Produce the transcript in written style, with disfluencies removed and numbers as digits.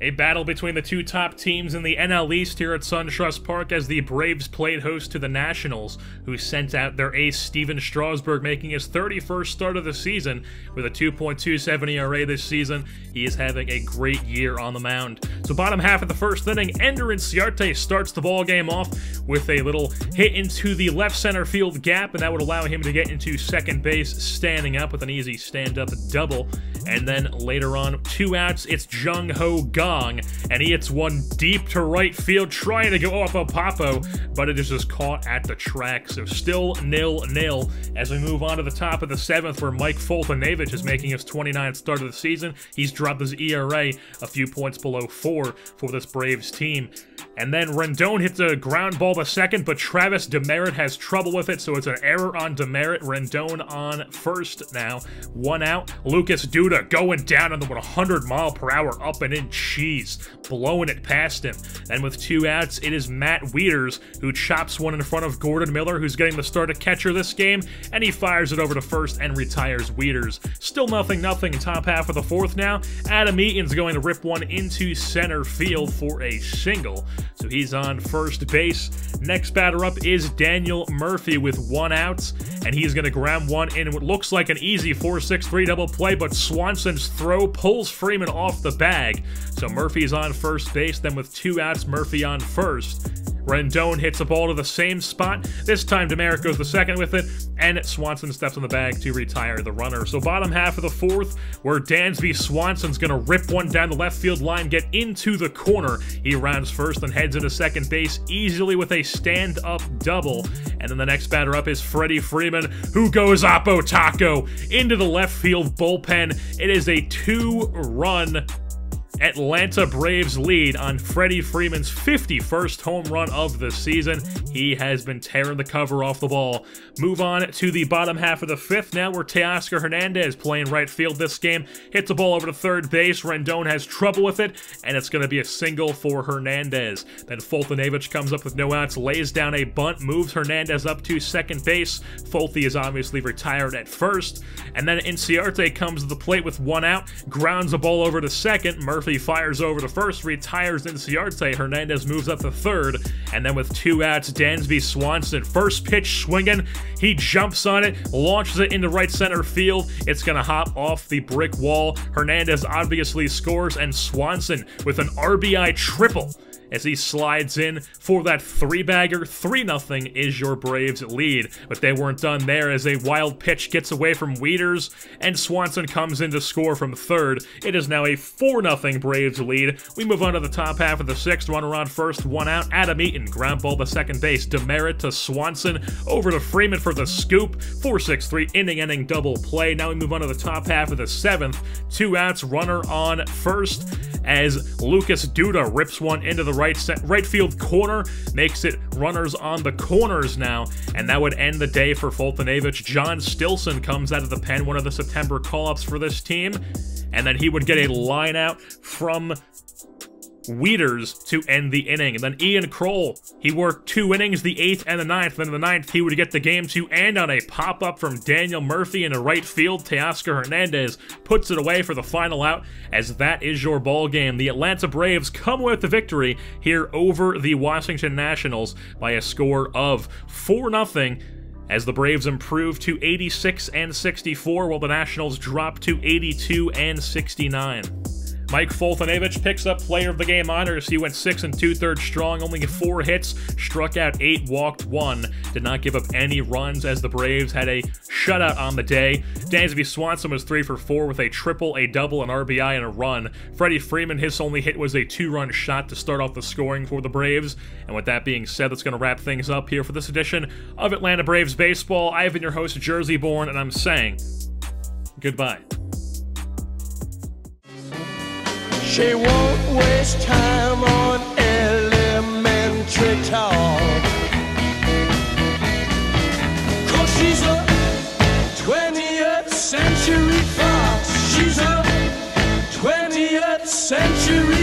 A battle between the two top teams in the NL East here at SunTrust Park as the Braves played host to the Nationals, who sent out their ace Steven Strasburg, making his 31st start of the season with a 2.27 ERA this season. He is having a great year on the mound. So bottom half of the first inning, Ender Inciarte starts the ball game off with a little hit into the left center field gap, and that would allow him to get into second base standing up with an easy stand-up double. And then later on, 2 outs, it's Jung Ho Gong, and he hits one deep to right field, trying to go off of Papo, but it is just caught at the track. So still 0-0 as we move on to the top of the 7th, where Mike Foltynewicz is making his 29th start of the season. He's dropped his ERA a few points below 4 for this Braves team. And then Rendon hits a ground ball to second, but Travis Demeritte has trouble with it, so it's an error on Demeritte. Rendon on first now. 1 out. Lucas Duda going down on the 100-mile-per-hour up and in cheese, blowing it past him. And with 2 outs, it is Matt Wieters who chops one in front of Gordon Miller, who's getting the start at catcher this game, and he fires it over to first and retires Wieters. Still 0-0 top half of the 4th now. Adam Eaton's going to rip one into center field for a single. So he's on first base. Next batter up is Daniel Murphy with 1 out, and he's going to ground one in what looks like an easy 4-6-3 double play, but Swanson's throw pulls Freeman off the bag. So Murphy's on first base, then with 2 outs, Murphy on first. Rendon hits the ball to the same spot. This time Demeritte goes to second with it, and Swanson steps on the bag to retire the runner. So bottom half of the 4th, where Dansby Swanson's going to rip one down the left field line, get into the corner. He rounds first and heads into second base easily with a stand-up double. And then the next batter up is Freddie Freeman, who goes Oppo Taco into the left field bullpen. It is a 2-run Atlanta Braves lead on Freddie Freeman's 51st home run of the season. He has been tearing the cover off the ball. Move on to the bottom half of the 5th now, where Teoscar Hernandez, playing right field this game, hits the ball over to third base. Rendon has trouble with it, and it's going to be a single for Hernandez. Then Foltynewicz comes up with no outs, lays down a bunt, moves Hernandez up to second base. Folty is obviously retired at first. And then Inciarte comes to the plate with 1 out, grounds the ball over to second. Murphy fires over to first, retires Inciarte. Hernandez moves up to third, and then with 2 outs, Dansby Swanson, first pitch swinging, he jumps on it, launches it into right center field. It's gonna hop off the brick wall. Hernandez obviously scores, and Swanson with an RBI triple as he slides in for that 3-bagger. 3-0 is your Braves lead. But they weren't done there, as a wild pitch gets away from Wieters, and Swanson comes in to score from third. It is now a 4-0 Braves lead. We move on to the top half of the 6th. Runner on first, 1 out. Adam Eaton, ground ball to second base. Demeritte to Swanson, over to Freeman for the scoop. 4-6-3 inning double play. Now we move on to the top half of the 7th. 2 outs, runner on first, as Lucas Duda rips one into the right field corner, makes it runners on the corners now, and that would end the day for Foltynewicz. John Stilson comes out of the pen, one of the September call-ups for this team, and then he would get a line out from Wieters to end the inning. And then Ian Kroll, he worked 2 innings, the 8th and the 9th. Then in the 9th, he would get the game to end on a pop-up from Daniel Murphy into right field. Teoscar Hernandez puts it away for the final out, as that is your ball game. The Atlanta Braves come with the victory here over the Washington Nationals by a score of 4-0, as the Braves improve to 86-64, while the Nationals drop to 82-69. Mike Foltynewicz picks up player of the game honors. He went 6 2/3 strong, only 4 hits, struck out 8, walked 1, did not give up any runs, as the Braves had a shutout on the day. Dansby Swanson was 3 for 4 with a triple, a double, an RBI, and a run. Freddie Freeman, his only hit was a 2-run shot to start off the scoring for the Braves. And with that being said, that's going to wrap things up here for this edition of Atlanta Braves Baseball. I've been your host, Jersey Born, and I'm saying goodbye. She won't waste time on elementary talk, 'cause she's a 20th century fox. She's a 20th century